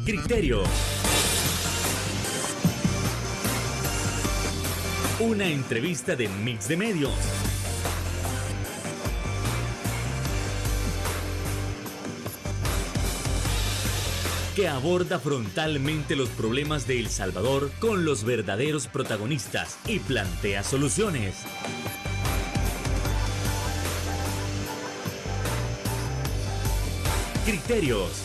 Criterios. Una entrevista de Mix de Medios. Que aborda frontalmente los problemas de El Salvador con los verdaderos protagonistas y plantea soluciones. Criterios.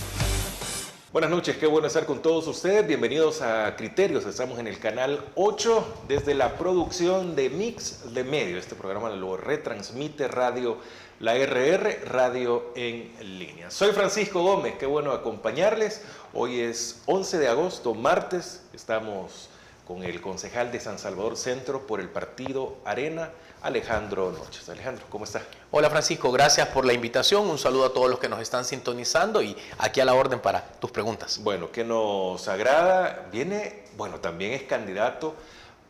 Buenas noches, qué bueno estar con todos ustedes. Bienvenidos a Criterios. Estamos en el canal 8 desde la producción de Mix de Medios. Este programa lo retransmite la RR Radio en línea. Soy Francisco Gómez, qué bueno acompañarles. Hoy es 11 de agosto, martes. Estamos con el concejal de San Salvador Centro por el partido Arena, Alejandro Noches. Alejandro, ¿cómo está? Hola Francisco, gracias por la invitación. Un saludo a todos los que nos están sintonizando y aquí a la orden para tus preguntas. Bueno, ¿qué nos agrada? También es candidato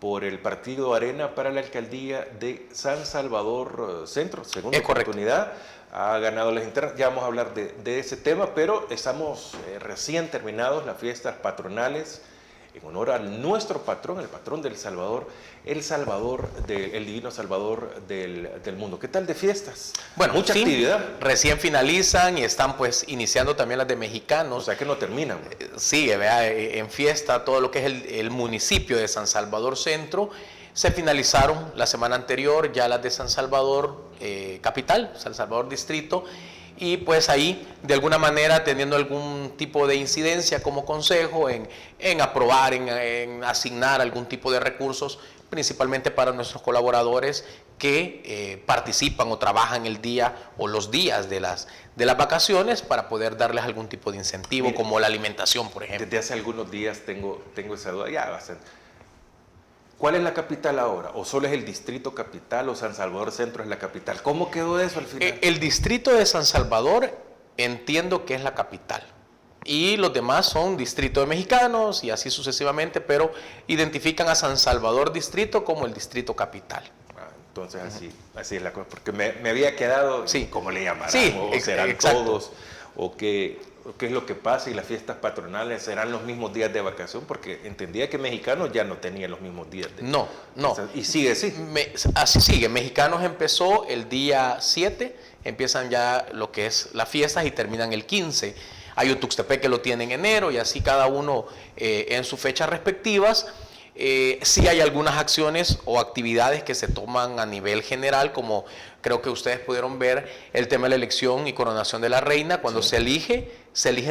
por el partido Arena para la alcaldía de San Salvador Centro, segunda oportunidad. Ha ganado las internas, ya vamos a hablar de ese tema, pero estamos recién terminados las fiestas patronales en honor a nuestro patrón, el patrón del Salvador, el divino Salvador del mundo. ¿Qué tal de fiestas? Bueno, mucha actividad. Recién finalizan y están pues iniciando también las de mexicanos. O sea que no terminan. Sigue, en fiesta todo lo que es el municipio de San Salvador Centro. Se finalizaron la semana anterior ya las de San Salvador Capital, San Salvador Distrito. Y pues ahí, de alguna manera, teniendo algún tipo de incidencia como consejo en aprobar, en asignar algún tipo de recursos, principalmente para nuestros colaboradores que participan o trabajan el día o los días de las vacaciones para poder darles algún tipo de incentivo. Mire, como la alimentación, por ejemplo. Desde hace algunos días tengo esa duda. ¿Cuál es la capital ahora? ¿O solo es el distrito capital o San Salvador Centro es la capital? ¿Cómo quedó eso al final? El distrito de San Salvador entiendo que es la capital. Y los demás son distritos de mexicanos y así sucesivamente, pero identifican a San Salvador Distrito como el distrito capital. Entonces así es la cosa, porque me había quedado, sí, ¿cómo le llamarán? Sí, o serán exacto. Todos, o qué es lo que pasa, y las fiestas patronales serán los mismos días de vacación, porque entendía que mexicanos ya no tenían los mismos días de No. Y sigue así. Así sigue. Mexicanos empezó el día 7, empiezan ya lo que es las fiestas y terminan el 15. Hay Utuxtepec que lo tiene en enero y así cada uno en sus fechas respectivas. Sí hay algunas acciones o actividades que se toman a nivel general, como creo que ustedes pudieron ver el tema de la elección y coronación de la reina. Cuando se eligen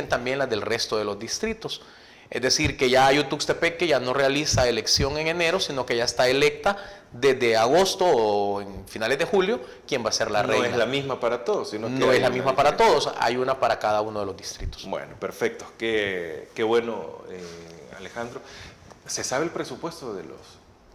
también las del resto de los distritos. Es decir, que ya hay Utuxtepec que ya no realiza elección en enero, sino que ya está electa desde agosto o en finales de julio quién va a ser la reina. No es la misma para todos, sino que no es la misma para todos, hay una para cada uno de los distritos. Bueno, perfecto. Qué bueno, Alejandro. ¿Se sabe el presupuesto de los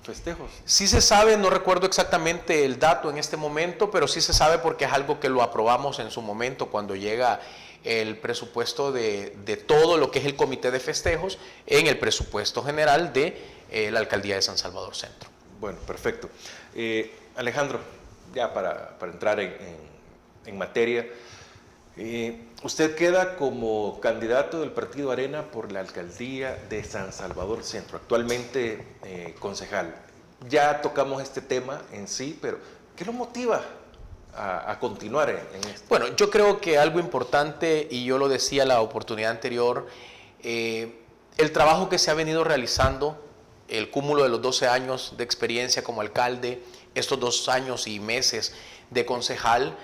festejos? Sí se sabe, no recuerdo exactamente el dato en este momento, pero sí se sabe porque es algo que lo aprobamos en su momento cuando llega el presupuesto de todo lo que es el comité de festejos en el presupuesto general de la alcaldía de San Salvador Centro. Bueno, perfecto. Alejandro, ya para entrar en materia, usted queda como candidato del partido Arena por la alcaldía de San Salvador Centro, actualmente concejal. Ya tocamos este tema en sí, pero ¿qué lo motiva a continuar en esto? Bueno, yo creo que algo importante, y yo lo decía la oportunidad anterior, el trabajo que se ha venido realizando, el cúmulo de los 12 años de experiencia como alcalde, estos 2 años y meses de concejal,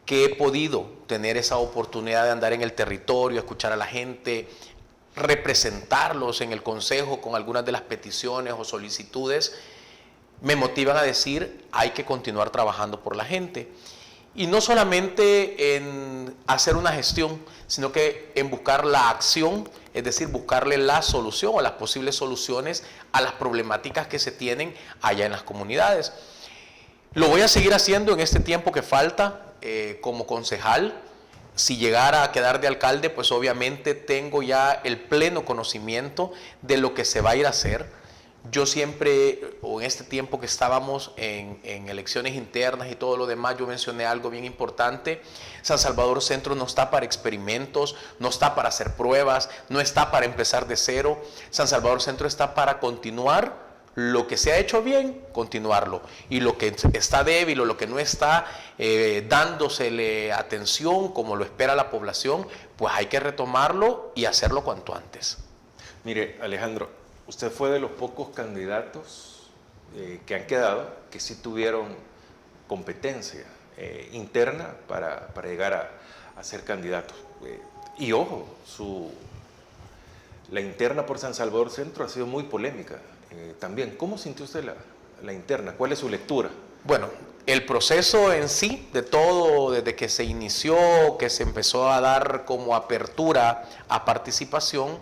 que he podido tener esa oportunidad de andar en el territorio, escuchar a la gente, representarlos en el consejo con algunas de las peticiones o solicitudes, me motivan a decir, hay que continuar trabajando por la gente. Y no solamente en hacer una gestión, sino que en buscar la acción, es decir, buscarle la solución o las posibles soluciones a las problemáticas que se tienen allá en las comunidades. Lo voy a seguir haciendo en este tiempo que falta como concejal. Si llegara a quedar de alcalde, pues obviamente tengo ya el pleno conocimiento de lo que se va a ir a hacer. Yo siempre, o en este tiempo que estábamos en elecciones internas y todo lo demás, yo mencioné algo bien importante. San Salvador Centro no está para experimentos, no está para hacer pruebas, no está para empezar de cero. San Salvador Centro está para continuar lo que se ha hecho bien, continuarlo. Y lo que está débil o lo que no está dándosele atención como lo espera la población, pues hay que retomarlo y hacerlo cuanto antes. Mire, Alejandro, usted fue de los pocos candidatos que han quedado que sí tuvieron competencia interna para llegar a ser candidatos. Y ojo, la interna por San Salvador Centro ha sido muy polémica también. ¿Cómo sintió usted la interna? ¿Cuál es su lectura? Bueno, el proceso en sí, de todo, desde que se inició, que se empezó a dar como apertura a participación,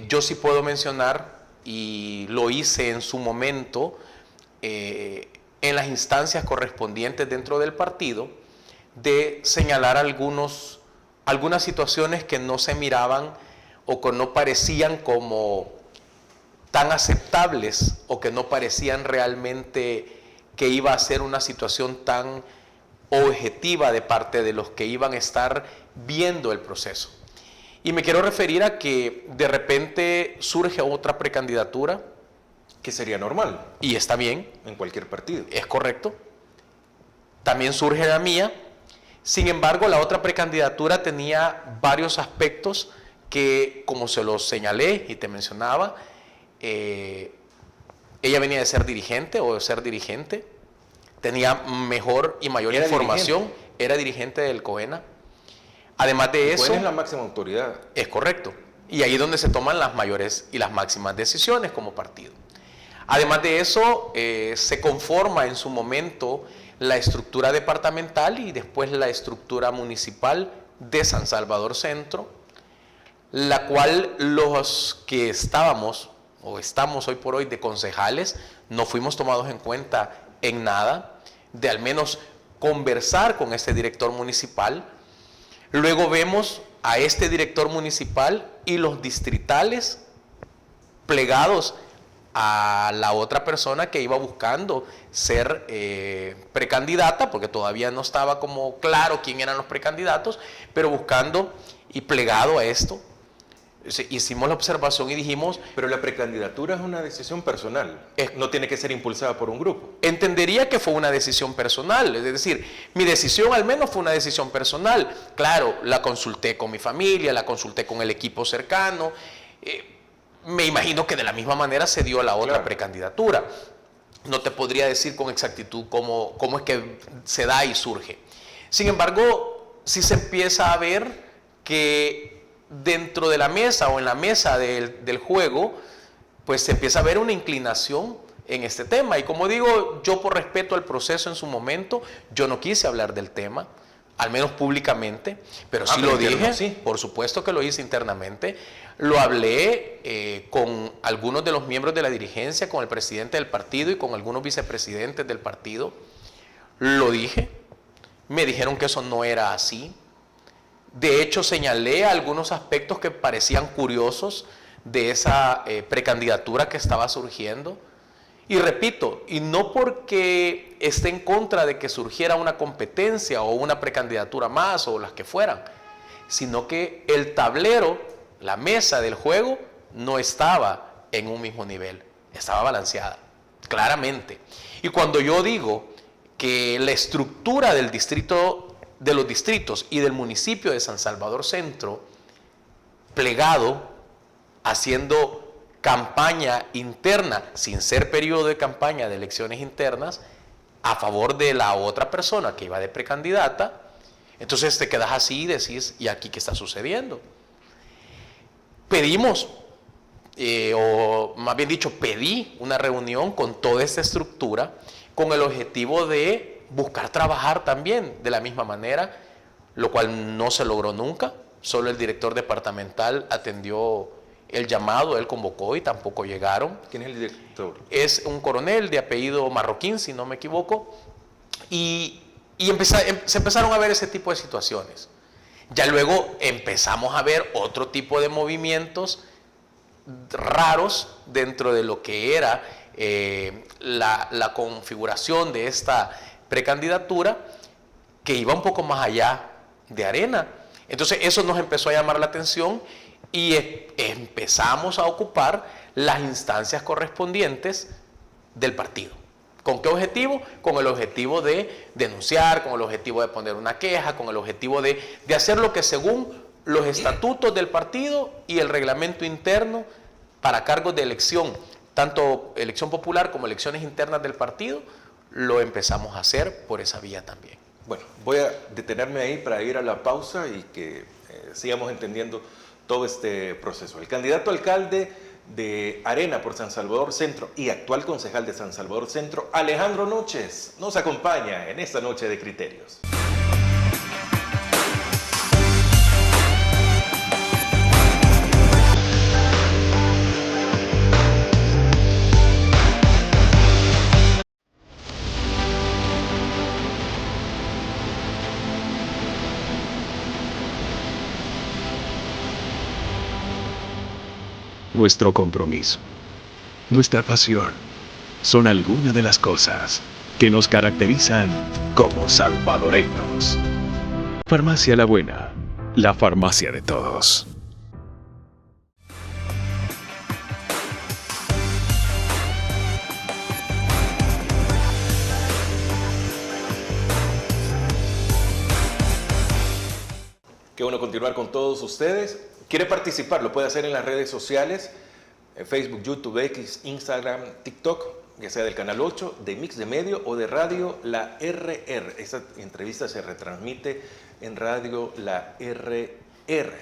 yo sí puedo mencionar, y lo hice en su momento, en las instancias correspondientes dentro del partido, de señalar algunas situaciones que no se miraban o que no parecían como tan aceptables o que no parecían realmente que iba a ser una situación tan objetiva de parte de los que iban a estar viendo el proceso. Y me quiero referir a que de repente surge otra precandidatura. Que sería normal. Y está bien. En cualquier partido. Es correcto. También surge la mía. Sin embargo, la otra precandidatura tenía varios aspectos que, como se los señalé y te mencionaba, ella venía de ser dirigente o de ser dirigente, tenía mejor y mayor información, era dirigente del COENA. Además de eso... COENA es la máxima autoridad. Es correcto. Y ahí es donde se toman las mayores y las máximas decisiones como partido. Además de eso, se conforma en su momento la estructura departamental y después la estructura municipal de San Salvador Centro, la cual los que estábamos o estamos hoy por hoy de concejales no fuimos tomados en cuenta en nada, de al menos conversar con este director municipal. Luego vemos a este director municipal y los distritales plegados a la otra persona que iba buscando ser precandidata, porque todavía no estaba como claro quién eran los precandidatos, pero buscando y plegado a esto. Hicimos la observación y dijimos... Pero la precandidatura es una decisión personal, no tiene que ser impulsada por un grupo. Entendería que fue una decisión personal, es decir, mi decisión al menos fue una decisión personal. Claro, la consulté con mi familia, la consulté con el equipo cercano, me imagino que de la misma manera se dio la otra precandidatura. No te podría decir con exactitud cómo es que se da y surge. Sin embargo, sí se empieza a ver que dentro de la mesa o en la mesa del juego, pues se empieza a ver una inclinación en este tema. Y como digo, yo por respeto al proceso en su momento, yo no quise hablar del tema, al menos públicamente, pero sí lo dije, sí. Por supuesto que lo hice internamente. Lo hablé con algunos de los miembros de la dirigencia, con el presidente del partido y con algunos vicepresidentes del partido. Lo dije, me dijeron que eso no era así. De hecho, señalé algunos aspectos que parecían curiosos de esa precandidatura que estaba surgiendo. Y repito, y no porque esté en contra de que surgiera una competencia o una precandidatura más o las que fueran, sino que el tablero, la mesa del juego, no estaba en un mismo nivel, estaba balanceada, claramente. Y cuando yo digo que la estructura del distrito, de los distritos y del municipio de San Salvador Centro, plegado, haciendo campaña interna, sin ser periodo de campaña de elecciones internas, a favor de la otra persona que iba de precandidata, entonces te quedas así y decís, ¿y aquí qué está sucediendo? Pedimos, o más bien dicho, pedí una reunión con toda esta estructura con el objetivo de buscar trabajar también de la misma manera, lo cual no se logró nunca. Solo el director departamental atendió el llamado, él convocó y tampoco llegaron. ¿Quién es el director? Es un coronel de apellido Marroquín, si no me equivoco, y se empezaron a ver ese tipo de situaciones. Ya luego empezamos a ver otro tipo de movimientos raros dentro de lo que era la configuración de esta precandidatura, que iba un poco más allá de Arena. Entonces eso nos empezó a llamar la atención y empezamos a ocupar las instancias correspondientes del partido. ¿Con qué objetivo? Con el objetivo de denunciar, con el objetivo de poner una queja, con el objetivo de hacer lo que según los estatutos del partido y el reglamento interno para cargos de elección, tanto elección popular como elecciones internas del partido, lo empezamos a hacer por esa vía también. Bueno, voy a detenerme ahí para ir a la pausa y que sigamos entendiendo todo este proceso. El candidato alcalde de Arena por San Salvador Centro y actual concejal de San Salvador Centro, Alejandro Noches, nos acompaña en esta noche de Criterios. Nuestro compromiso, nuestra pasión, son algunas de las cosas que nos caracterizan como salvadoreños. Farmacia La Buena, la farmacia de todos. Qué bueno continuar con todos ustedes. ¿Quiere participar? Lo puede hacer en las redes sociales, en Facebook, YouTube, X, Instagram, TikTok, ya sea del Canal 8, de Mix de Medio o de Radio La RR. Esta entrevista se retransmite en Radio La RR.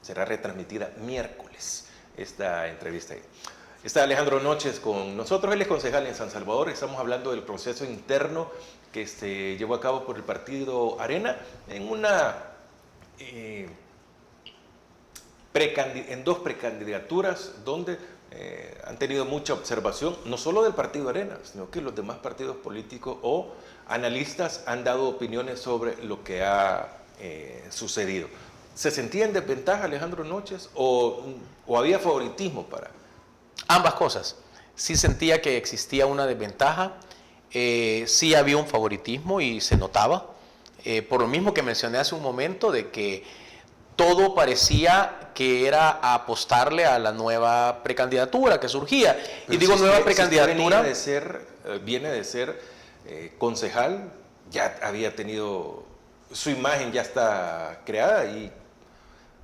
Será retransmitida miércoles, esta entrevista. Está Alejandro Noches con nosotros, él es concejal en San Salvador. Estamos hablando del proceso interno que se llevó a cabo por el partido Arena en una... en dos precandidaturas donde han tenido mucha observación, no solo del partido Arena, sino que los demás partidos políticos o analistas han dado opiniones sobre lo que ha sucedido. ¿Se sentía en desventaja Alejandro Noches o había favoritismo para...? Ambas cosas. Sí sentía que existía una desventaja, sí había un favoritismo y se notaba, por lo mismo que mencioné hace un momento de que todo parecía que era apostarle a la nueva precandidatura que surgía. Pero y digo nueva viene precandidatura. de ser concejal, ya había tenido, su imagen ya está creada y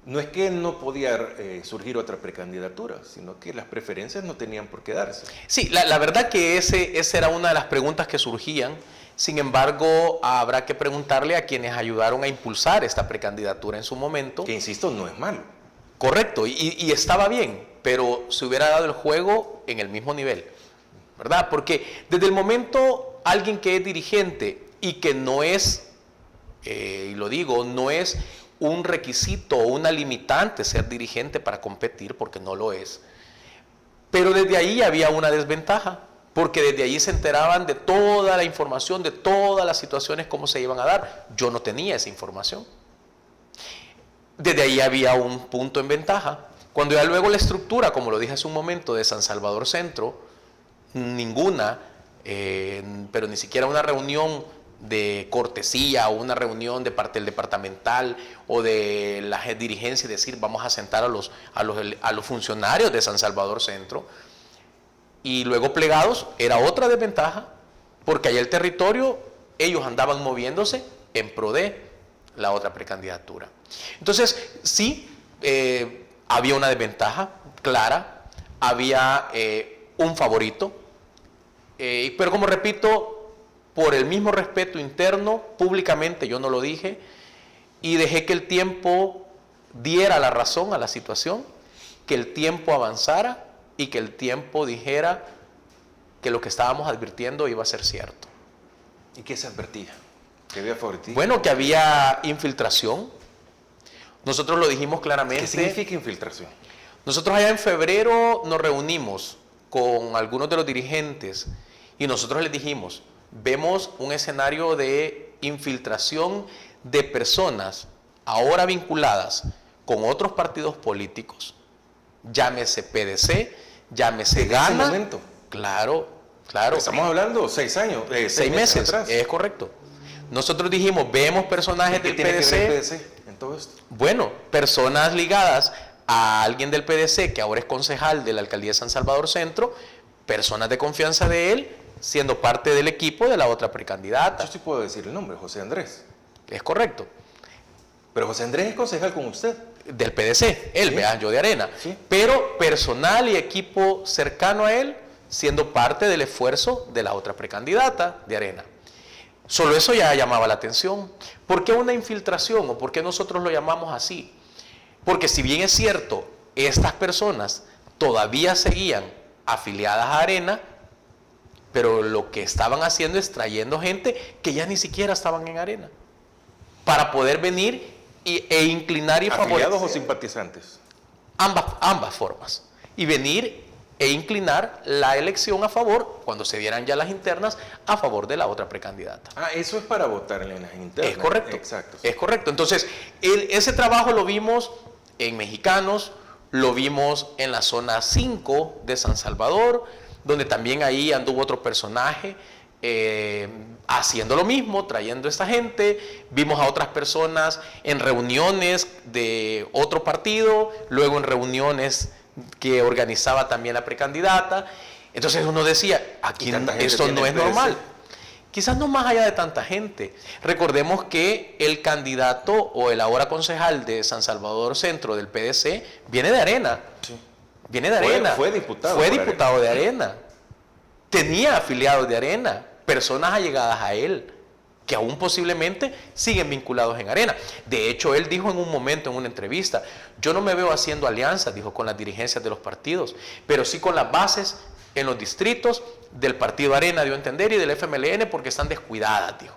no es que no podía surgir otra precandidatura, sino que las preferencias no tenían por qué darse. Sí, la verdad que esa era una de las preguntas que surgían. Sin embargo, habrá que preguntarle a quienes ayudaron a impulsar esta precandidatura en su momento. Que insisto, no es malo. Correcto, y estaba bien, pero se hubiera dado el juego en el mismo nivel, ¿verdad? Porque desde el momento alguien que es dirigente y que no es, y lo digo, no es un requisito o una limitante ser dirigente para competir, porque no lo es, pero desde ahí había una desventaja. Porque desde allí se enteraban de toda la información, de todas las situaciones, cómo se iban a dar. Yo no tenía esa información. Desde ahí había un punto en ventaja. Cuando ya luego la estructura, como lo dije hace un momento, de San Salvador Centro, ninguna, pero ni siquiera una reunión de cortesía o una reunión de parte del departamental o de la dirigencia, decir vamos a sentar a los funcionarios de San Salvador Centro, y luego plegados, era otra desventaja, porque allá el territorio, ellos andaban moviéndose en pro de la otra precandidatura. Entonces, sí, había una desventaja clara, había un favorito, pero como repito, por el mismo respeto interno, públicamente yo no lo dije, y dejé que el tiempo diera la razón a la situación, que el tiempo avanzara, y que el tiempo dijera que lo que estábamos advirtiendo iba a ser cierto. ¿Y qué se advertía? ¿Que había favoritismo? Bueno, que había infiltración. Nosotros lo dijimos claramente. ¿Qué significa infiltración? Nosotros allá en febrero nos reunimos con algunos de los dirigentes y nosotros les dijimos, vemos un escenario de infiltración de personas ahora vinculadas con otros partidos políticos llámese PDC, llámese ¿En ese Gana. momento? Claro, claro. Estamos hablando 6 años, 6 meses, atrás. es correcto. Nosotros dijimos, vemos personajes ¿Qué del tiene que ver el PDC. PDC en todo esto? Bueno, personas ligadas a alguien del PDC, que ahora es concejal de la alcaldía de San Salvador Centro, personas de confianza de él, siendo parte del equipo de la otra precandidata. Yo sí puedo decir el nombre, José Andrés. Es correcto. Pero José Andrés es concejal con usted. Del PDC, él, Sí. vea, yo de Arena. Sí. Pero personal y equipo cercano a él, siendo parte del esfuerzo de la otra precandidata de Arena. Solo eso ya llamaba la atención. ¿Por qué una infiltración o por qué nosotros lo llamamos así? Porque si bien es cierto, estas personas todavía seguían afiliadas a Arena, pero lo que estaban haciendo es trayendo gente que ya ni siquiera estaban en Arena, para poder venir e inclinar y ¿Afiliados o favorecer simpatizantes? ambas formas, y venir e inclinar la elección a favor, cuando se dieran ya las internas, a favor de la otra precandidata. Ah, eso es para votar en las internas. Es correcto. Exacto. Es correcto. Entonces, ese trabajo lo vimos en Mexicanos, lo vimos en la zona 5 de San Salvador, donde también ahí anduvo otro personaje haciendo lo mismo, trayendo a esta gente. Vimos a otras personas en reuniones de otro partido, luego en reuniones que organizaba también la precandidata. Entonces uno decía, aquí esto no es normal. Quizás no más allá de tanta gente. Recordemos que el candidato o el ahora concejal de San Salvador Centro del PDC viene de Arena. Sí. Viene de Arena. Fue diputado. Fue por diputado Arena. de Arena. Tenía afiliados de Arena, personas allegadas a él, que aún posiblemente siguen vinculados en Arena. De hecho, él dijo en un momento, en una entrevista, yo no me veo haciendo alianzas, dijo, con las dirigencias de los partidos, pero sí con las bases en los distritos del partido Arena, dio a entender, y del FMLN, porque están descuidadas, dijo.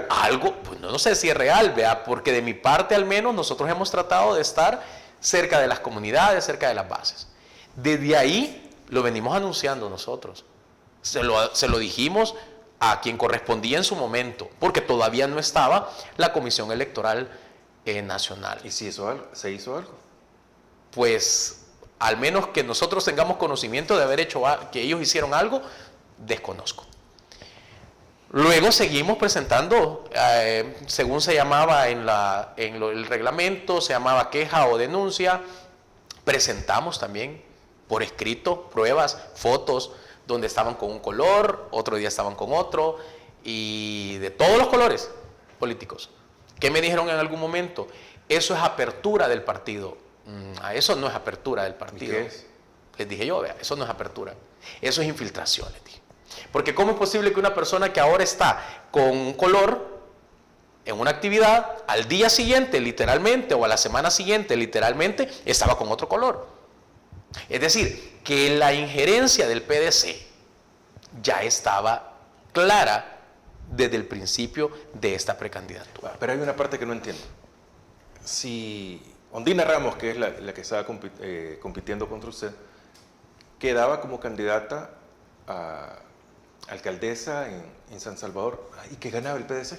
Algo, pues no sé si es real, vea, porque de mi parte al menos nosotros hemos tratado de estar cerca de las comunidades, cerca de las bases. Desde ahí lo venimos anunciando nosotros. Se lo dijimos a quien correspondía en su momento, porque todavía no estaba la Comisión Electoral Nacional. ¿Y si se hizo algo? Pues, al menos que nosotros tengamos conocimiento de haber hecho, que ellos hicieron algo, desconozco. Luego seguimos presentando, según se llamaba en el reglamento, se llamaba queja o denuncia. Presentamos también por escrito pruebas, fotos, donde estaban con un color, otro día estaban con otro, y de todos los colores políticos. ¿Qué me dijeron en algún momento? Eso es apertura del partido. Eso no es apertura del partido. ¿Y qué es? Les dije yo, vea, eso no es apertura. Eso es infiltración, les dije. Porque ¿cómo es posible que una persona que ahora está con un color en una actividad, al día siguiente literalmente, o a la semana siguiente literalmente, estaba con otro color? Es decir, que la injerencia del PDC ya estaba clara desde el principio de esta precandidatura. Pero hay una parte que no entiendo. Si Ondina Ramos, que es la que estaba compitiendo contra usted, quedaba como candidata a alcaldesa en San Salvador, ¿y qué ganaba el PDC?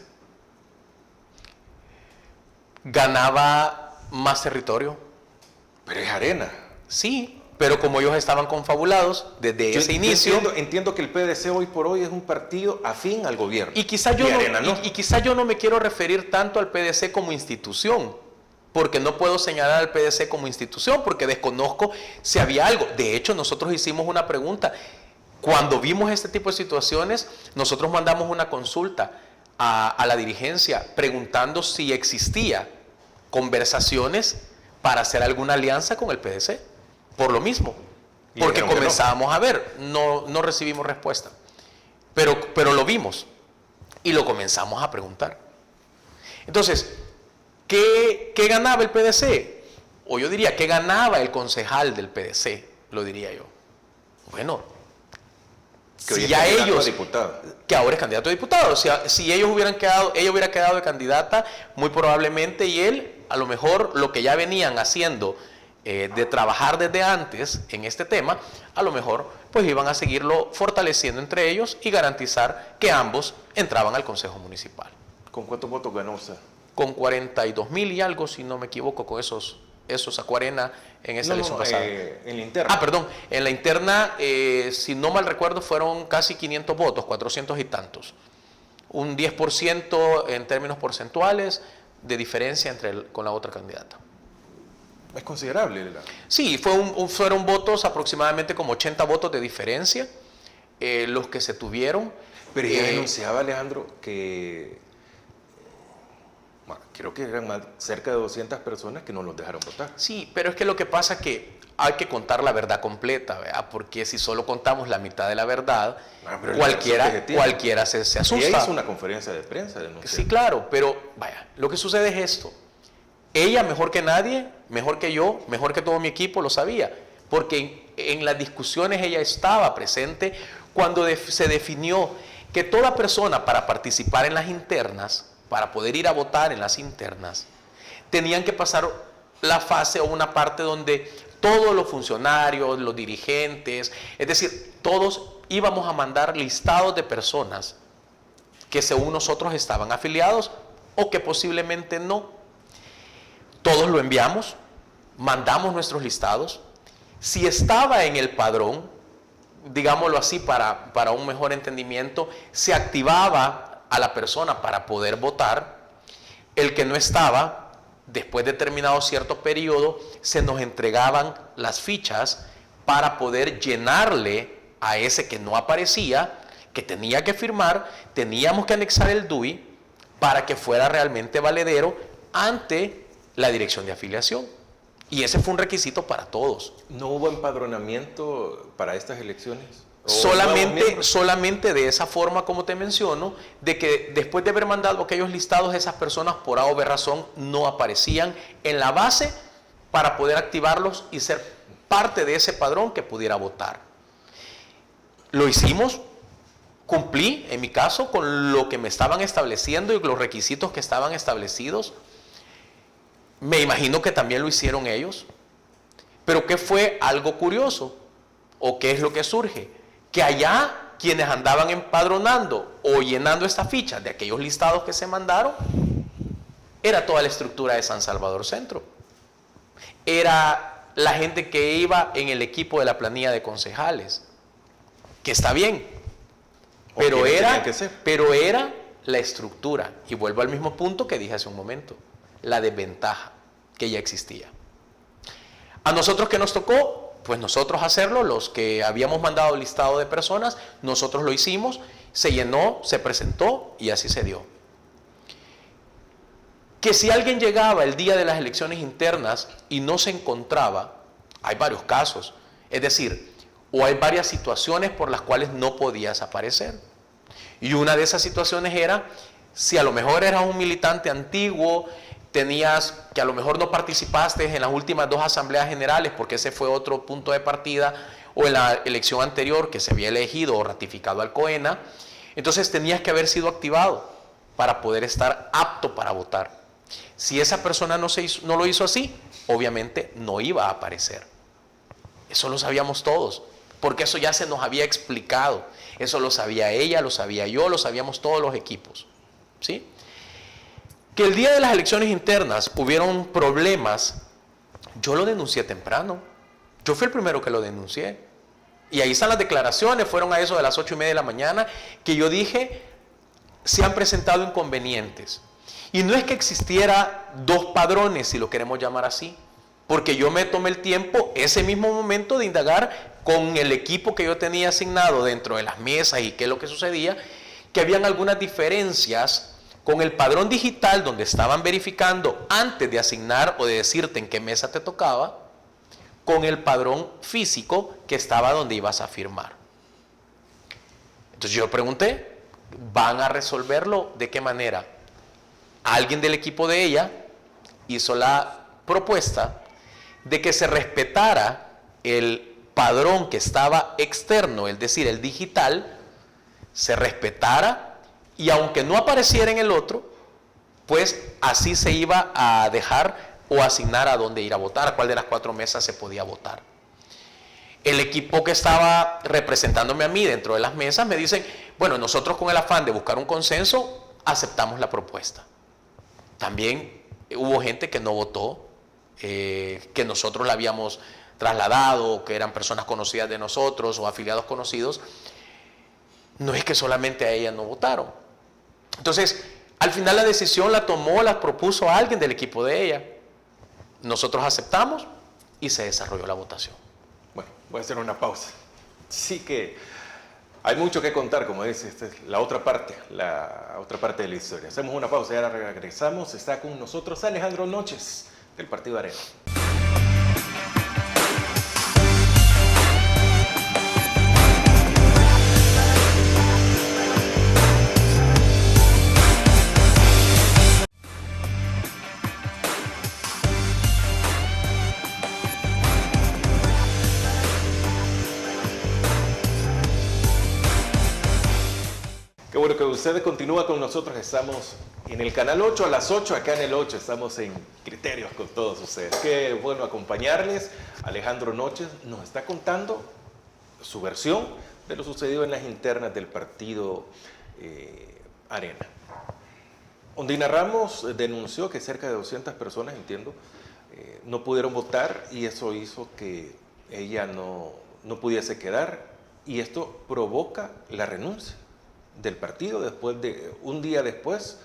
Ganaba más territorio. Pero es Arena. Sí, pero como ellos estaban confabulados desde ese inicio. Entiendo que el PDC hoy por hoy es un partido afín al gobierno. Y quizá yo, Arena, ¿no? y quizá yo no me quiero referir tanto al PDC como institución, porque no puedo señalar al PDC como institución, porque desconozco si había algo. De hecho, nosotros hicimos una pregunta. Cuando vimos este tipo de situaciones, nosotros mandamos una consulta a la dirigencia preguntando si existía conversaciones para hacer alguna alianza con el PDC. Por lo mismo, Y porque dijeron que comenzábamos a ver, no recibimos respuesta, pero lo vimos y lo comenzamos a preguntar. Entonces, ¿qué ganaba el PDC? O yo diría, ¿qué ganaba el concejal del PDC? Lo diría yo. Bueno, Que hoy si es ya candidato a ellos, diputado. que ahora es candidato a diputado, o sea, si ellos ella hubiera quedado de candidata, muy probablemente, y él, a lo mejor, lo que ya venían haciendo de trabajar desde antes en este tema, a lo mejor pues iban a seguirlo fortaleciendo entre ellos y garantizar que ambos entraban al Consejo Municipal. ¿Con cuántos votos ganó usted? Con 42,000 y algo, si no me equivoco, con esos eso sacó Arena en esa elección pasada. En la interna. Ah, perdón, en la interna, si no mal recuerdo, fueron casi 500 votos, 400 y tantos. Un 10% en términos porcentuales de diferencia con la otra candidata. Es considerable. Sí, fueron votos, aproximadamente como 80 votos de diferencia, los que se tuvieron. Pero ella denunciaba, Alejandro, que creo que eran cerca de 200 personas que no los dejaron votar. Sí, pero es que lo que pasa es que hay que contar la verdad completa, ¿verdad? Porque si solo contamos la mitad de la verdad, cualquiera se asusta. Ella hizo una conferencia de prensa denunciando. Sí, claro, pero vaya, lo que sucede es esto. Ella, mejor que nadie, mejor que yo, mejor que todo mi equipo, lo sabía. Porque en las discusiones ella estaba presente cuando se definió que toda persona para participar en las internas, para poder ir a votar en las internas, tenían que pasar la fase o una parte donde todos los funcionarios, los dirigentes, es decir, todos íbamos a mandar listados de personas que según nosotros estaban afiliados o que posiblemente no. Todos lo enviamos, mandamos nuestros listados. Si estaba en el padrón, digámoslo así para un mejor entendimiento, se activaba a la persona para poder votar. El que no estaba, después de terminado cierto periodo, se nos entregaban las fichas para poder llenarle a ese que no aparecía, que tenía que firmar, teníamos que anexar el DUI para que fuera realmente valedero ante la dirección de afiliación. Y ese fue un requisito para todos. ¿No hubo empadronamiento para estas elecciones? Solamente de esa forma, como te menciono, de que después de haber mandado aquellos listados, esas personas por A o B razón no aparecían en la base para poder activarlos y ser parte de ese padrón que pudiera votar. Lo hicimos, cumplí en mi caso con lo que me estaban estableciendo y los requisitos que estaban establecidos. Me imagino que también lo hicieron ellos. Pero ¿qué fue algo curioso? ¿O qué es lo que surge? Que allá quienes andaban empadronando o llenando esta ficha de aquellos listados que se mandaron, era toda la estructura de San Salvador Centro. Era la gente que iba en el equipo de la planilla de concejales, que está bien, pero era la estructura. Y vuelvo al mismo punto que dije hace un momento, la desventaja que ya existía. A nosotros que nos tocó, pues nosotros hacerlo, los que habíamos mandado el listado de personas, nosotros lo hicimos, se llenó, se presentó y así se dio. Que si alguien llegaba el día de las elecciones internas y no se encontraba, hay varios casos, es decir, o hay varias situaciones por las cuales no podías aparecer. Y una de esas situaciones era, si a lo mejor eras un militante antiguo, tenías que a lo mejor no participaste en las últimas 2 asambleas generales porque ese fue otro punto de partida, o en la elección anterior que se había elegido o ratificado al COENA, entonces tenías que haber sido activado para poder estar apto para votar. Si esa persona no lo hizo así, obviamente no iba a aparecer. Eso lo sabíamos todos, porque eso ya se nos había explicado. Eso lo sabía ella, lo sabía yo, lo sabíamos todos los equipos, ¿sí? Que el día de las elecciones internas hubieron problemas, yo lo denuncié temprano. Yo fui el primero que lo denuncié. Y ahí están las declaraciones, fueron a eso de las 8:30 de la mañana, que yo dije, se han presentado inconvenientes. Y no es que existiera 2 padrones, si lo queremos llamar así, porque yo me tomé el tiempo, ese mismo momento, de indagar con el equipo que yo tenía asignado dentro de las mesas y qué es lo que sucedía, que habían algunas diferencias con el padrón digital donde estaban verificando antes de asignar o de decirte en qué mesa te tocaba, con el padrón físico que estaba donde ibas a firmar. Entonces yo pregunté, ¿van a resolverlo de qué manera? Alguien del equipo de ella hizo la propuesta de que se respetara el padrón que estaba externo, es decir, el digital, se respetara. Y aunque no apareciera en el otro, pues así se iba a dejar o asignar a dónde ir a votar, a cuál de las 4 mesas se podía votar. El equipo que estaba representándome a mí dentro de las mesas me dicen, bueno, nosotros con el afán de buscar un consenso, aceptamos la propuesta. También hubo gente que no votó que nosotros la habíamos trasladado, que eran personas conocidas de nosotros o afiliados conocidos, no es que solamente a ella no votaron. Entonces, al final la decisión la tomó, la propuso alguien del equipo de ella. Nosotros aceptamos y se desarrolló la votación. Bueno, voy a hacer una pausa. Sí que hay mucho que contar, como dice, esta es la otra parte de la historia. Hacemos una pausa y ahora regresamos. Está con nosotros Alejandro Noches, del Partido Arena. Qué bueno que usted continúa con nosotros. Estamos en el canal 8 a las 8, acá en el 8. Estamos en Criterios con todos ustedes. Qué bueno acompañarles. Alejandro Noches nos está contando su versión de lo sucedido en las internas del partido Arena. Ondina Ramos denunció que cerca de 200 personas, entiendo, no pudieron votar y eso hizo que ella no pudiese quedar, y esto provoca la renuncia del partido un día después,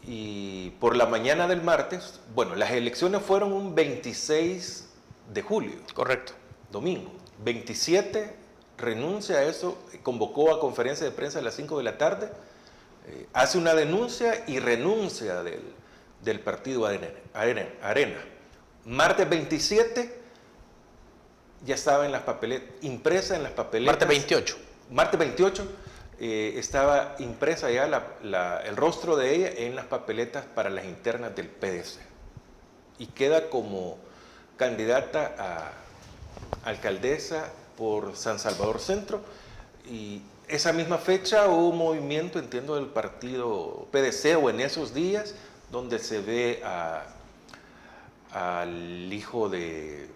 y por la mañana del martes, bueno, las elecciones fueron un 26 de julio. Correcto. Domingo. 27 renuncia a eso, convocó a conferencia de prensa a las 5 de la tarde, hace una denuncia y renuncia del partido Arena. Martes 27 ya estaba en las papeletas, impresa en las papeletas. Martes 28 estaba impresa ya el rostro de ella en las papeletas para las internas del PDC. Y queda como candidata a alcaldesa por San Salvador Centro. Y esa misma fecha hubo un movimiento, entiendo, del partido PDC, o en esos días, donde se ve al hijo de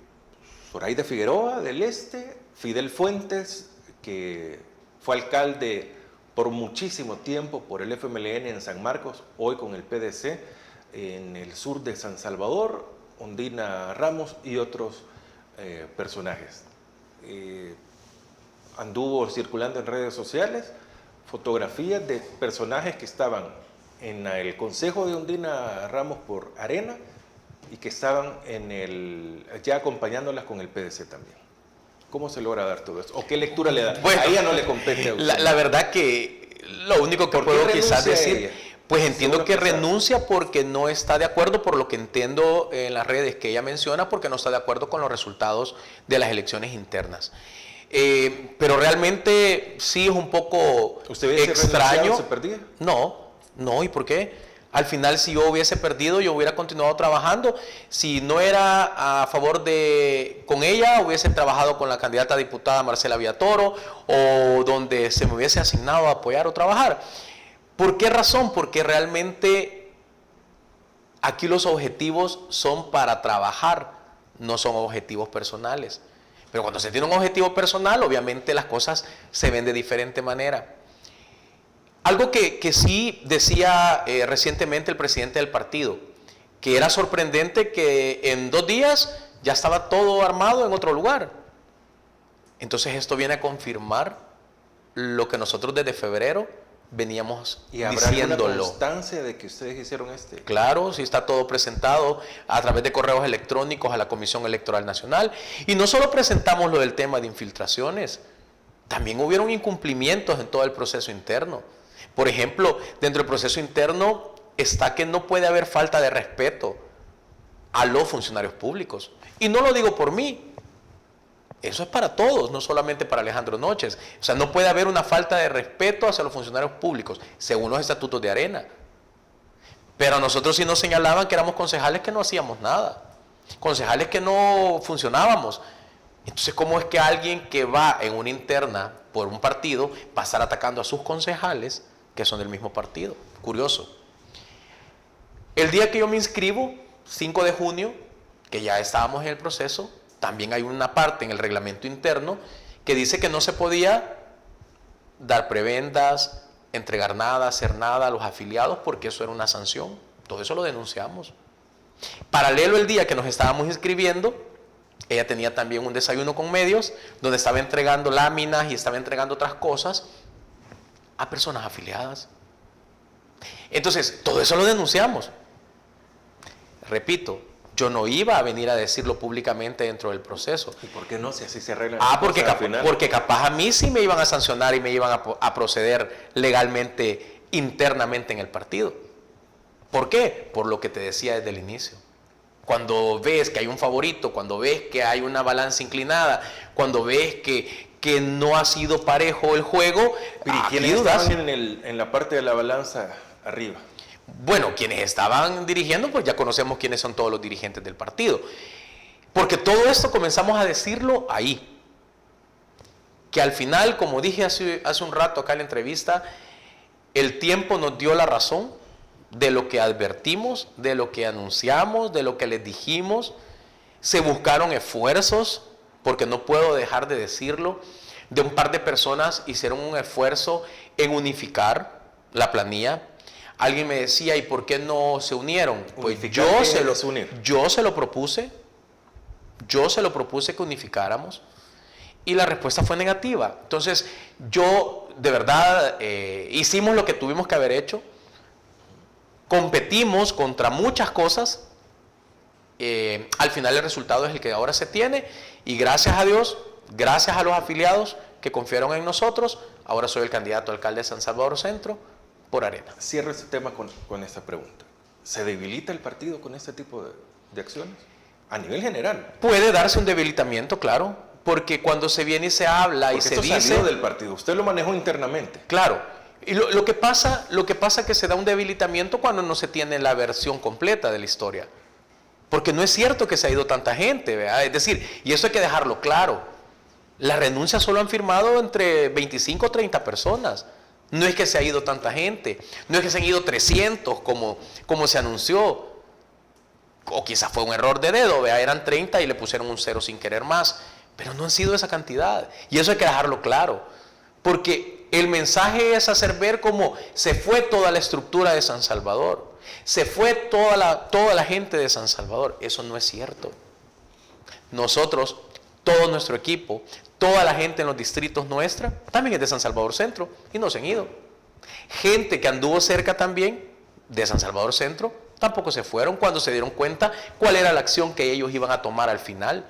Zoraida Figueroa del Este, Fidel Fuentes, que fue alcalde por muchísimo tiempo por el FMLN en San Marcos, hoy con el PDC en el sur de San Salvador, Ondina Ramos y otros personajes. Anduvo circulando en redes sociales fotografías de personajes que estaban en el consejo de Ondina Ramos por Arena y que estaban ya acompañándolas con el PDC también. ¿Cómo se logra dar todo esto? ¿O qué lectura le da? Bueno, a ella no le compete a usted. La verdad que lo único que puedo quizás decir, pues entiendo que renuncia porque no está de acuerdo, por lo que entiendo en las redes que ella menciona, porque no está de acuerdo con los resultados de las elecciones internas. Pero realmente sí es un poco extraño. ¿Se perdía? No, ¿y por qué? Al final, si yo hubiese perdido, yo hubiera continuado trabajando. Si no era a favor con ella, hubiese trabajado con la candidata a diputada Marcela Villatoro, o donde se me hubiese asignado a apoyar o trabajar. ¿Por qué razón? Porque realmente aquí los objetivos son para trabajar, no son objetivos personales. Pero cuando se tiene un objetivo personal, obviamente las cosas se ven de diferente manera. Algo que sí decía recientemente el presidente del partido, que era sorprendente que en 2 días ya estaba todo armado en otro lugar. Entonces esto viene a confirmar lo que nosotros desde febrero veníamos ¿Y habrá diciéndolo. alguna constancia de que ustedes hicieron Claro, sí está todo presentado a través de correos electrónicos a la Comisión Electoral Nacional. Y no solo presentamos lo del tema de infiltraciones, también hubieron incumplimientos en todo el proceso interno. Por ejemplo, dentro del proceso interno está que no puede haber falta de respeto a los funcionarios públicos. Y no lo digo por mí, eso es para todos, no solamente para Alejandro Noches. O sea, no puede haber una falta de respeto hacia los funcionarios públicos, según los estatutos de Arena. Pero a nosotros sí nos señalaban que éramos concejales que no hacíamos nada, concejales que no funcionábamos. Entonces, ¿cómo es que alguien que va en una interna por un partido va a estar atacando a sus concejales que son del mismo partido? Curioso. El día que yo me inscribo, 5 de junio, que ya estábamos en el proceso, también hay una parte en el reglamento interno que dice que no se podía dar prebendas, entregar nada, hacer nada a los afiliados, porque eso era una sanción. Todo eso lo denunciamos. Paralelo el día que nos estábamos inscribiendo, ella tenía también un desayuno con medios, donde estaba entregando láminas y estaba entregando otras cosas a personas afiliadas. Entonces, todo eso lo denunciamos. Repito, yo no iba a venir a decirlo públicamente dentro del proceso. ¿Y por qué no? Si así se arreglan. Porque capaz a mí sí me iban a sancionar y me iban a proceder legalmente, internamente en el partido. ¿Por qué? Por lo que te decía desde el inicio. Cuando ves que hay un favorito, cuando ves que hay una balanza inclinada, cuando ves que no ha sido parejo el juego, ¿y quiénes estaban en la parte de la balanza arriba? Bueno, quienes estaban dirigiendo, pues ya conocemos quiénes son todos los dirigentes del partido. Porque todo esto comenzamos a decirlo ahí. Que al final, como dije hace un rato acá en la entrevista, el tiempo nos dio la razón de lo que advertimos, de lo que anunciamos, de lo que les dijimos. Se buscaron esfuerzos, porque no puedo dejar de decirlo, de un par de personas hicieron un esfuerzo en unificar la planilla. Alguien me decía, ¿y por qué no se unieron? Pues yo se lo propuse que unificáramos y la respuesta fue negativa. Entonces, yo de verdad hicimos lo que tuvimos que haber hecho, competimos contra muchas cosas, al final el resultado es el que ahora se tiene y gracias a Dios, gracias a los afiliados que confiaron en nosotros, ahora soy el candidato a alcalde de San Salvador Centro por Arena. Cierro este tema con esta pregunta. ¿Se debilita el partido con este tipo de acciones? A nivel general. Puede darse un debilitamiento, claro, porque cuando se viene y se habla y se dice... salió del partido, usted lo manejó internamente. Claro, y lo que pasa es que se da un debilitamiento cuando no se tiene la versión completa de la historia. Porque no es cierto que se ha ido tanta gente, ¿verdad? Es decir, y eso hay que dejarlo claro, las renuncias solo han firmado entre 25 o 30 personas. No es que se ha ido tanta gente, no es que se han ido 300 como se anunció, o quizás fue un error de dedo, ¿vea? Eran 30 y le pusieron un 0 sin querer más, pero no han sido esa cantidad, y eso hay que dejarlo claro, porque el mensaje es hacer ver cómo se fue toda la estructura de San Salvador, se fue toda la gente de San Salvador. Eso no es cierto. Nosotros, todo nuestro equipo, toda la gente en los distritos nuestra, también es de San Salvador Centro y no se han ido. Gente que anduvo cerca también de San Salvador Centro, tampoco se fueron cuando se dieron cuenta cuál era la acción que ellos iban a tomar al final.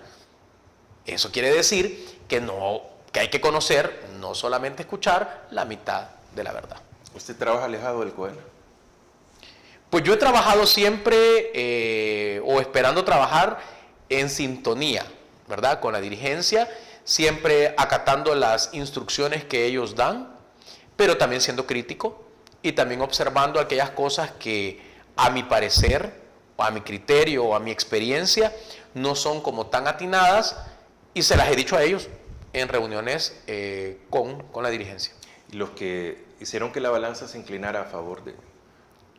Eso quiere decir que hay que conocer, no solamente escuchar la mitad de la verdad. ¿Usted trabaja alejado del COENA? Pues yo he trabajado siempre o esperando trabajar en sintonía, ¿verdad? Con la dirigencia, siempre acatando las instrucciones que ellos dan, pero también siendo crítico y también observando aquellas cosas que a mi parecer, o a mi criterio, o a mi experiencia, no son como tan atinadas y se las he dicho a ellos en reuniones con la dirigencia. ¿Y los que hicieron que la balanza se inclinara a favor de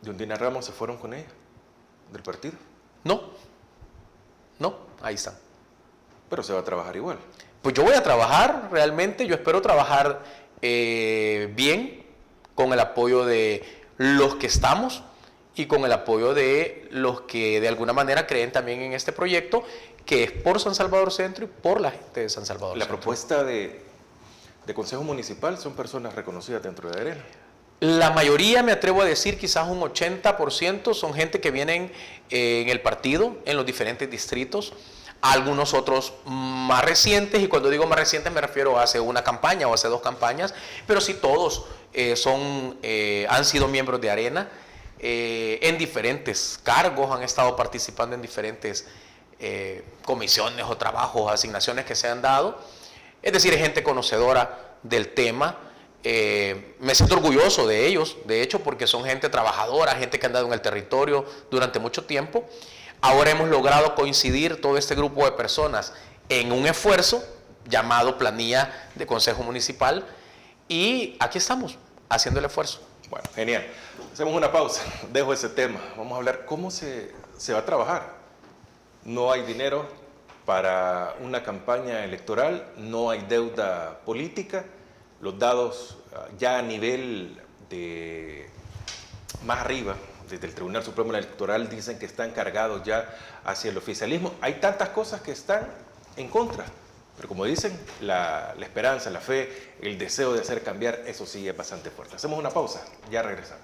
Undina Ramos se fueron con ella, del partido? No, ahí están. Pero se va a trabajar igual. Pues yo voy a trabajar realmente, yo espero trabajar bien, con el apoyo de los que estamos y con el apoyo de los que de alguna manera creen también en este proyecto, que es por San Salvador Centro y por la gente de San Salvador Centro. La propuesta de Consejo Municipal son personas reconocidas dentro de Arena. La mayoría, me atrevo a decir, quizás un 80%, son gente que vienen en el partido, en los diferentes distritos. Algunos otros más recientes, y cuando digo más recientes me refiero a hace una campaña o hace 2 campañas, pero sí todos han sido miembros de Arena, en diferentes cargos, han estado participando en diferentes comisiones o trabajos, asignaciones que se han dado. Es decir, es gente conocedora del tema. Me siento orgulloso de ellos, de hecho, porque son gente trabajadora, gente que ha andado en el territorio durante mucho tiempo. Ahora hemos logrado coincidir todo este grupo de personas en un esfuerzo llamado planilla de Consejo Municipal y aquí estamos, haciendo el esfuerzo. Bueno, genial. Hacemos una pausa, dejo ese tema. Vamos a hablar cómo se va a trabajar. No hay dinero para una campaña electoral, no hay deuda política. Los dados ya a nivel de más arriba desde el Tribunal Supremo Electoral dicen que están cargados ya hacia el oficialismo. Hay tantas cosas que están en contra, pero como dicen, la esperanza, la fe, el deseo de hacer cambiar, eso sí es bastante fuerte. Hacemos una pausa, ya regresamos.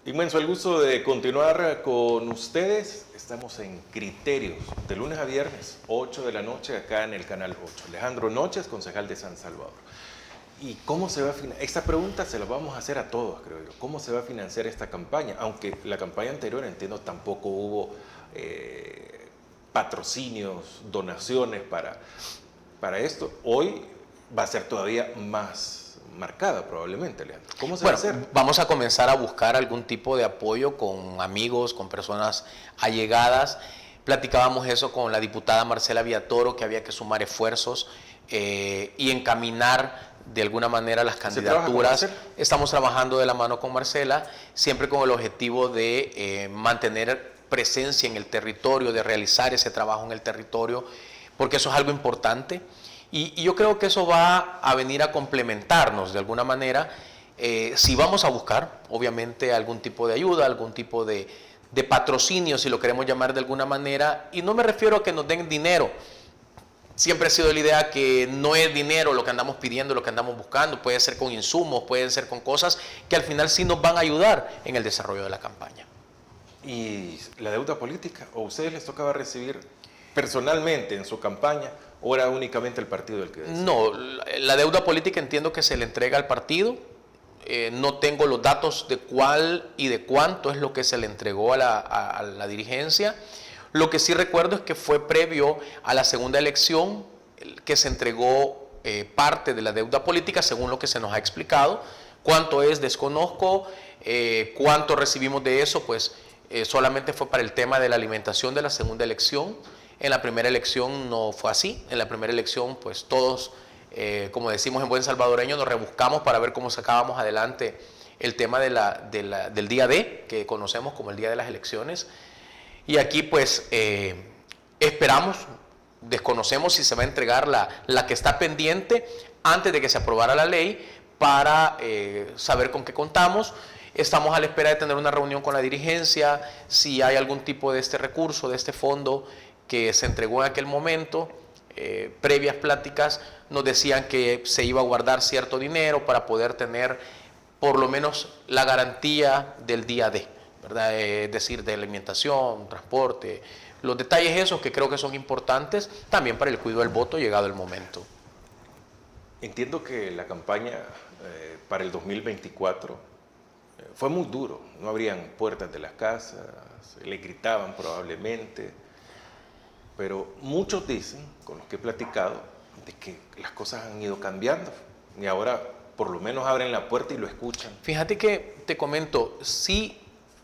Inmenso el gusto de continuar con ustedes. Estamos en Criterios, de lunes a viernes, 8 de la noche, acá en el Canal 8. Alejandro Noches, concejal de San Salvador. ¿Y cómo se va a financiar? Esta pregunta se la vamos a hacer a todos, creo yo. ¿Cómo se va a financiar esta campaña? Aunque la campaña anterior, entiendo, tampoco hubo patrocinios, donaciones para esto. Hoy va a ser todavía más marcada probablemente, Leandro. ¿Cómo se va a hacer? Vamos a comenzar a buscar algún tipo de apoyo con amigos, con personas allegadas. Platicábamos eso con la diputada Marcela Villatoro, que había que sumar esfuerzos y encaminar de alguna manera las candidaturas. Estamos trabajando de la mano con Marcela, siempre con el objetivo de mantener presencia en el territorio, de realizar ese trabajo en el territorio, porque eso es algo importante. Y yo creo que eso va a venir a complementarnos de alguna manera. Si vamos a buscar, obviamente, algún tipo de ayuda, algún tipo de patrocinio, si lo queremos llamar de alguna manera, y no me refiero a que nos den dinero. Siempre ha sido la idea que no es dinero lo que andamos pidiendo, lo que andamos buscando, puede ser con insumos, pueden ser con cosas que al final sí nos van a ayudar en el desarrollo de la campaña. ¿Y la deuda política? ¿O a ustedes les tocaba recibir personalmente en su campaña, o era únicamente el partido el que decía? No, la deuda política entiendo que se le entrega al partido. No tengo los datos de cuál y de cuánto es lo que se le entregó a la dirigencia. Lo que sí recuerdo es que fue previo a la segunda elección que se entregó parte de la deuda política, según lo que se nos ha explicado. Cuánto es, desconozco. Cuánto recibimos de eso, pues solamente fue para el tema de la alimentación de la segunda elección. En la primera elección no fue así. En la primera elección, pues todos, como decimos en buen salvadoreño, nos rebuscamos para ver cómo sacábamos adelante el tema del día D, que conocemos como el día de las elecciones. Y aquí, pues, esperamos, desconocemos si se va a entregar la que está pendiente antes de que se aprobara la ley para saber con qué contamos. Estamos a la espera de tener una reunión con la dirigencia, si hay algún tipo de este recurso, de este fondo que se entregó en aquel momento. Previas pláticas nos decían que se iba a guardar cierto dinero para poder tener por lo menos la garantía del día D, ¿verdad? Es decir, de alimentación, transporte, los detalles esos que creo que son importantes también para el cuidado del voto llegado el momento. Entiendo que la campaña para el 2024 fue muy duro, no abrían puertas de las casas, le gritaban probablemente, pero muchos dicen, con los que he platicado, de que las cosas han ido cambiando y ahora por lo menos abren la puerta y lo escuchan. Fíjate que te comento, sí,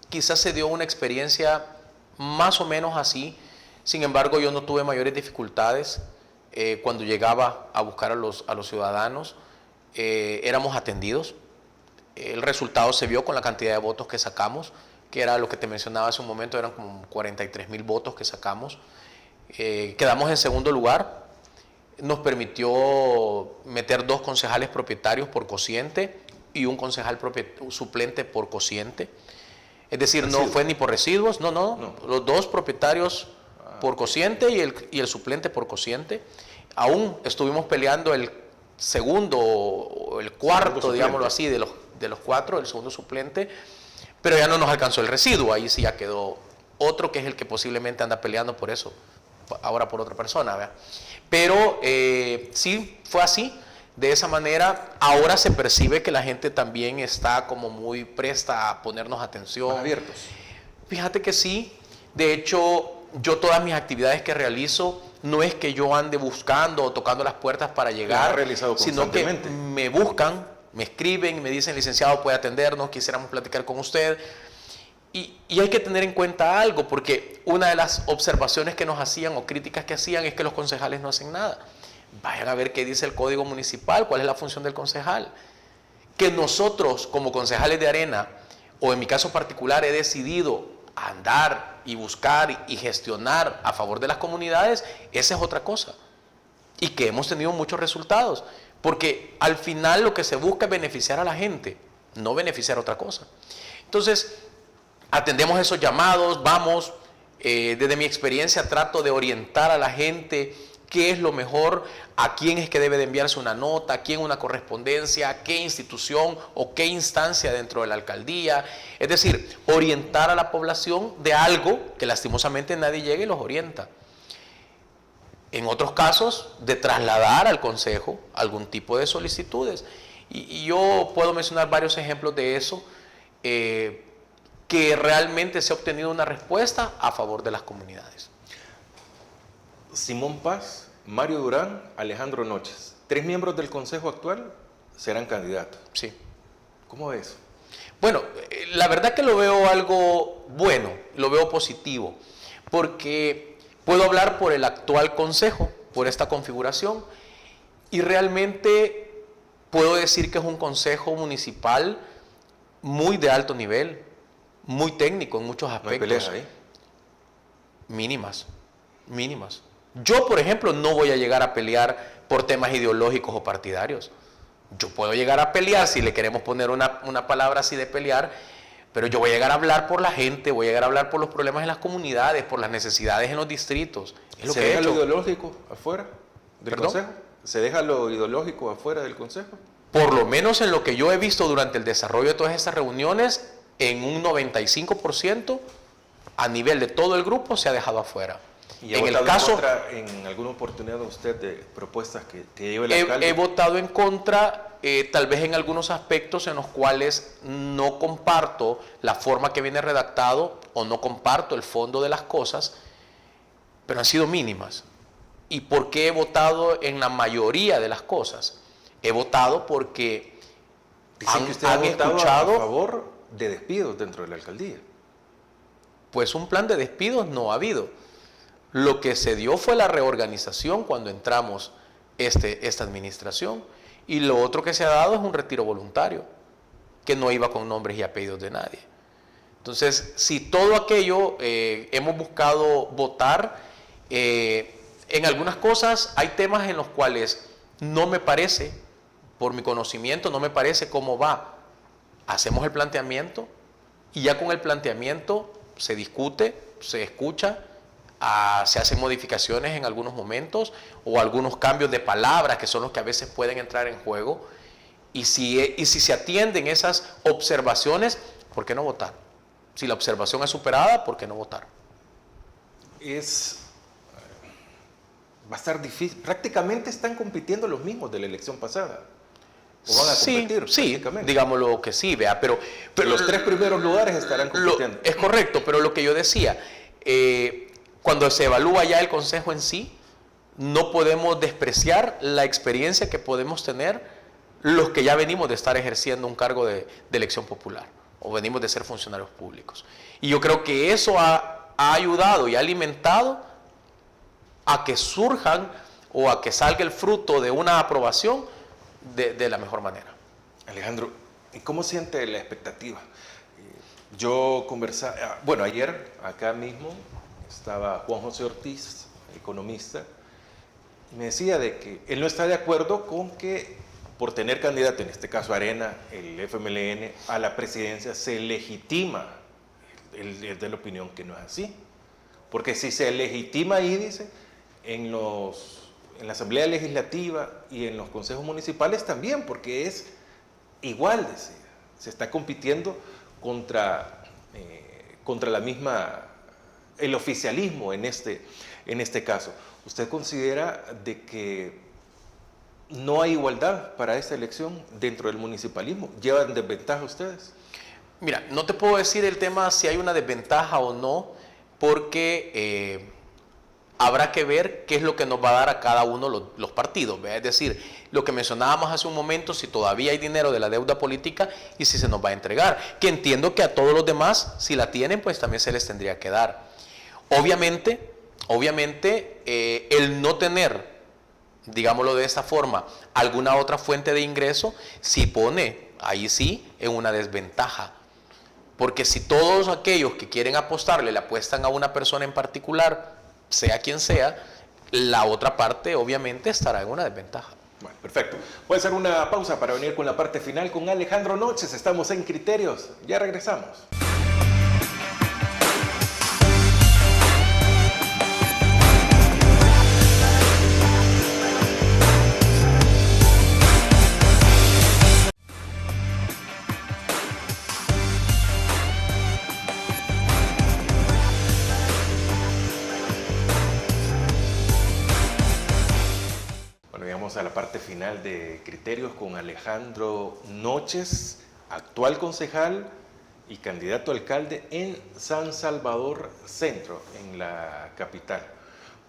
quizás se dio una experiencia más o menos así, sin embargo yo no tuve mayores dificultades cuando llegaba a buscar a los ciudadanos, éramos atendidos. El resultado se vio con la cantidad de votos que sacamos, que era lo que te mencionaba hace un momento, eran como 43,000 votos que sacamos. Quedamos en segundo lugar, nos permitió meter 2 concejales propietarios por cociente y un concejal suplente por cociente. Es decir, no fue ni por residuos, no. Los 2 propietarios por cociente y el suplente por cociente. Aún estuvimos peleando el segundo o el cuarto, digámoslo así, de los 4, el segundo suplente, pero ya no nos alcanzó el residuo, ahí sí ya quedó otro que es el que posiblemente anda peleando por eso, ahora por otra persona, ¿verdad? Pero sí fue así, de esa manera. Ahora se percibe que la gente también está como muy presta a ponernos atención. ¿Más abiertos? Fíjate que sí, de hecho yo todas mis actividades que realizo no es que yo ande buscando o tocando las puertas para llegar, sino que me buscan, me escriben y me dicen: licenciado, puede atendernos, quisiéramos platicar con usted. Y hay que tener en cuenta algo, porque una de las observaciones que nos hacían o críticas que hacían es que los concejales no hacen nada. vayan a ver qué dice el Código Municipal, cuál es la función del concejal. Que nosotros, como concejales de Arena, o en mi caso particular, he decidido andar y buscar y gestionar a favor de las comunidades, esa es otra cosa. Y que hemos tenido muchos resultados, porque al final lo que se busca es beneficiar a la gente, no beneficiar a otra cosa. Entonces, atendemos esos llamados, vamos, desde mi experiencia trato de orientar a la gente qué es lo mejor, a quién es que debe de enviarse una nota, a quién una correspondencia, qué institución o qué instancia dentro de la alcaldía. Es decir, orientar a la población de algo que lastimosamente nadie llega y los orienta. En otros casos, de trasladar al consejo algún tipo de solicitudes. Y yo puedo mencionar varios ejemplos de eso, que realmente se ha obtenido una respuesta a favor de las comunidades. Simón Paz, Mario Durán, Alejandro Noches. 3 miembros del consejo actual serán candidatos. Sí. ¿Cómo ves? Bueno, la verdad que lo veo algo bueno, lo veo positivo, porque puedo hablar por el actual consejo, por esta configuración, y realmente puedo decir que es un consejo municipal muy de alto nivel, muy técnico en muchos aspectos. ¿No hay peleas ahí? Mínimas, mínimas. Yo, por ejemplo, no voy a llegar a pelear por temas ideológicos o partidarios. Yo puedo llegar a pelear, si le queremos poner una palabra así de pelear, pero yo voy a llegar a hablar por la gente, voy a llegar a hablar por los problemas en las comunidades, por las necesidades en los distritos. Es lo ¿Se que he deja hecho. lo ideológico afuera del ¿Perdón? consejo? ¿Se deja lo ideológico afuera del consejo? Por lo menos en lo que yo he visto durante el desarrollo de todas estas reuniones, en un 95% a nivel de todo el grupo se ha dejado afuera. ¿Y ha En el votado caso, en contra en alguna oportunidad usted de propuestas que lleve el alcalde? he votado en contra, tal vez en algunos aspectos en los cuales no comparto la forma que viene redactado o no comparto el fondo de las cosas, pero han sido mínimas. ¿Y por qué he votado en la mayoría de las cosas? He votado porque Dicen que usted ha votado a favor de despidos dentro de la alcaldía. Pues un plan de despidos no ha habido. Lo que se dio fue la reorganización cuando entramos esta administración, y lo otro que se ha dado es un retiro voluntario, que no iba con nombres y apellidos de nadie. Entonces, si todo aquello hemos buscado votar, en algunas cosas hay temas en los cuales no me parece, por mi conocimiento, no me parece cómo va. Hacemos el planteamiento y ya con el planteamiento se discute, se escucha, se hacen modificaciones en algunos momentos o algunos cambios de palabras que son los que a veces pueden entrar en juego, y si se atienden esas observaciones, ¿por qué no votar? Si la observación es superada, ¿por qué no votar? Va a estar difícil. Prácticamente están compitiendo los mismos de la elección pasada. ¿O van a competir? Sí, digámoslo que sí, vea, pero los 3 primeros lugares estarán compitiendo. Es correcto, pero lo que yo decía, cuando se evalúa ya el consejo en sí, no podemos despreciar la experiencia que podemos tener los que ya venimos de estar ejerciendo un cargo de elección popular o venimos de ser funcionarios públicos. Y yo creo que eso ha ayudado y ha alimentado a que surjan o a que salga el fruto de una aprobación de la mejor manera. Alejandro, ¿y cómo siente la expectativa? Yo conversaba, bueno, ayer acá mismo estaba Juan José Ortiz, economista, y me decía de que él no está de acuerdo con que por tener candidato, en este caso Arena, el FMLN, a la presidencia, se legitima. Él es de la opinión que no es así. Porque si se legitima ahí, dice, en la Asamblea Legislativa y en los consejos municipales también, porque es igual, decía. Se está compitiendo contra la misma, el oficialismo en este caso. ¿Usted considera de que no hay igualdad para esta elección dentro del municipalismo? ¿Llevan desventaja ustedes? Mira, no te puedo decir el tema si hay una desventaja o no, porque habrá que ver qué es lo que nos va a dar a cada uno los partidos, ¿ve? Es decir, lo que mencionábamos hace un momento, si todavía hay dinero de la deuda política y si se nos va a entregar, que entiendo que a todos los demás, si la tienen, pues también se les tendría que dar. Obviamente, el no tener digámoslo de esta forma, alguna otra fuente de ingreso, sí pone, ahí sí, en una desventaja. Porque si todos aquellos que quieren apostarle le apuestan a una persona en particular, sea quien sea, la otra parte obviamente estará en una desventaja. Bueno, perfecto. Voy a hacer una pausa para venir con la parte final con Alejandro Noches. Estamos en Criterios. Ya regresamos. A la parte final de Criterios con Alejandro Noches, actual concejal y candidato a alcalde en San Salvador Centro, en la capital.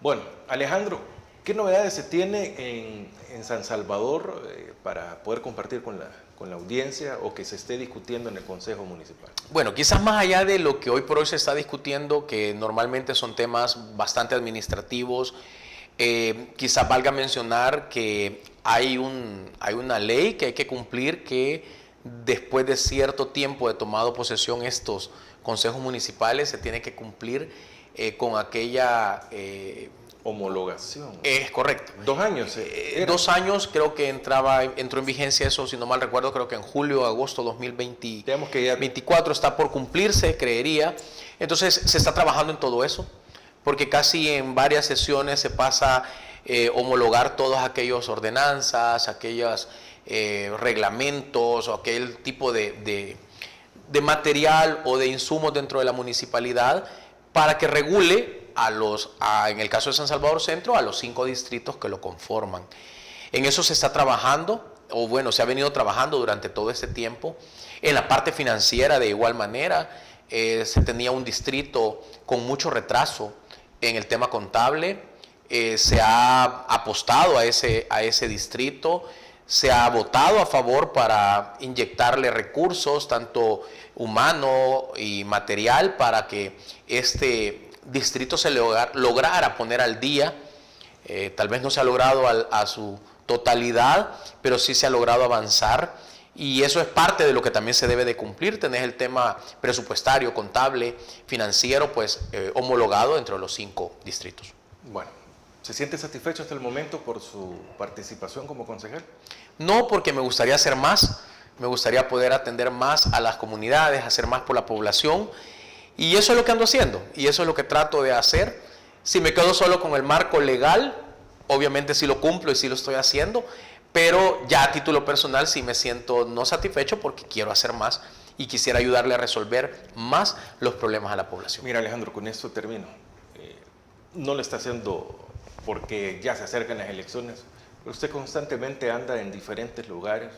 Bueno, Alejandro, ¿qué novedades se tiene en San Salvador para poder compartir con la audiencia o que se esté discutiendo en el Consejo Municipal? Bueno, quizás más allá de lo que hoy por hoy se está discutiendo, que normalmente son temas bastante administrativos, quizás valga mencionar que hay una ley que hay que cumplir, que después de cierto tiempo de tomado posesión estos consejos municipales se tiene que cumplir con aquella homologación. Es correcto. 2 años. 2 años creo que entró en vigencia eso, si no mal recuerdo, creo que en julio o agosto 2024 está por cumplirse, creería. Entonces se está trabajando en todo eso, porque casi en varias sesiones se pasa homologar todas aquellas ordenanzas, aquellos reglamentos o aquel tipo de material o de insumos dentro de la municipalidad para que regule en el caso de San Salvador Centro, a los 5 distritos que lo conforman. En eso se está trabajando, o bueno, se ha venido trabajando durante todo este tiempo. En la parte financiera, de igual manera, se tenía un distrito con mucho retraso en el tema contable, se ha apostado a ese distrito, se ha votado a favor para inyectarle recursos, tanto humano y material, para que este distrito se lograra poner al día. Tal vez no se ha logrado a su totalidad, pero sí se ha logrado avanzar. Y eso es parte de lo que también se debe de cumplir, tener el tema presupuestario, contable, financiero, pues homologado entre los 5 distritos. Bueno, ¿se siente satisfecho hasta el momento por su participación como concejal? No, porque me gustaría hacer más, me gustaría poder atender más a las comunidades, hacer más por la población, y eso es lo que ando haciendo, y eso es lo que trato de hacer. Si me quedo solo con el marco legal, obviamente sí lo cumplo y sí lo estoy haciendo, pero ya a título personal sí me siento no satisfecho porque quiero hacer más y quisiera ayudarle a resolver más los problemas a la población. Mira, Alejandro, con esto termino. No lo está haciendo porque ya se acercan las elecciones, pero usted constantemente anda en diferentes lugares.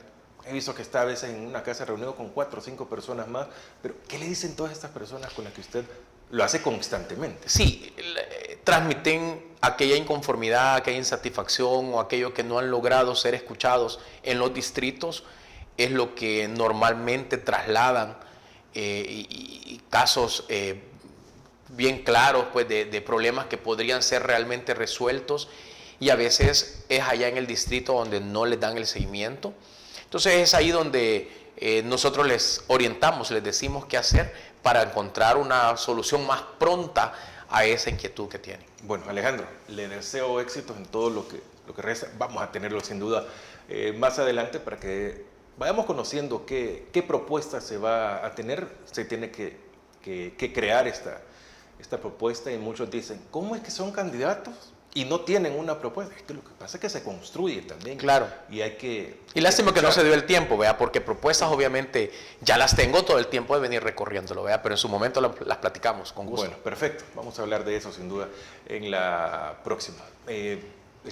He visto que está a veces en una casa reunido con 4 o 5 personas más, pero ¿qué le dicen todas estas personas con las que usted lo hace constantemente? Sí, transmiten aquella inconformidad, aquella insatisfacción o aquello que no han logrado ser escuchados en los distritos, es lo que normalmente trasladan, y casos bien claros pues, de problemas que podrían ser realmente resueltos, y a veces es allá en el distrito donde no les dan el seguimiento. Entonces es ahí donde nosotros les orientamos, les decimos qué hacer para encontrar una solución más pronta a esa inquietud que tienen. Bueno, Alejandro, le deseo éxitos en todo lo que resta. Vamos a tenerlo sin duda más adelante para que vayamos conociendo qué propuesta se va a tener. Se tiene que crear esta propuesta, y muchos dicen, ¿cómo es que son candidatos y no tienen una propuesta? Es que lo que pasa es que se construye también. Claro. Y hay que... Y lástima que no se dio el tiempo, ¿vea? Porque propuestas obviamente ya las tengo todo el tiempo de venir recorriéndolo, ¿vea? Pero en su momento las platicamos con gusto. Bueno, perfecto. Vamos a hablar de eso sin duda en la próxima. El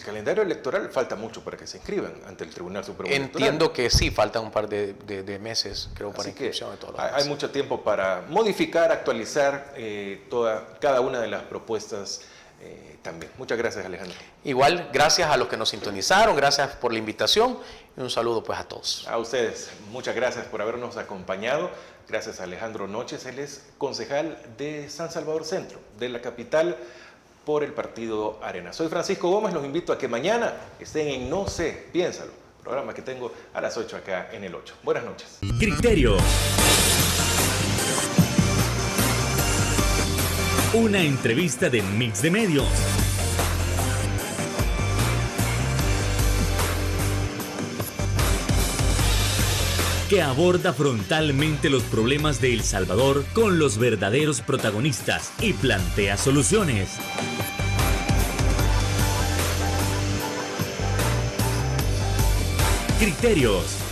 calendario electoral falta mucho para que se inscriban ante el Tribunal Supremo Electoral. Entiendo que sí, faltan un par de meses, creo, para inscripción de todo lo demás. Hay mucho tiempo para modificar, actualizar cada una de las propuestas también. Muchas gracias, Alejandro. Igual, gracias a los que nos sintonizaron, gracias por la invitación y un saludo pues a todos. A ustedes, muchas gracias por habernos acompañado. Gracias a Alejandro Noches, él es concejal de San Salvador Centro, de la capital, por el partido Arena. Soy Francisco Gómez, los invito a que mañana estén en No sé, piénsalo, programa que tengo a las 8 acá en el 8. Buenas noches. Criterio. Una entrevista de Mix de Medios. Que aborda frontalmente los problemas de El Salvador con los verdaderos protagonistas y plantea soluciones. Criterios.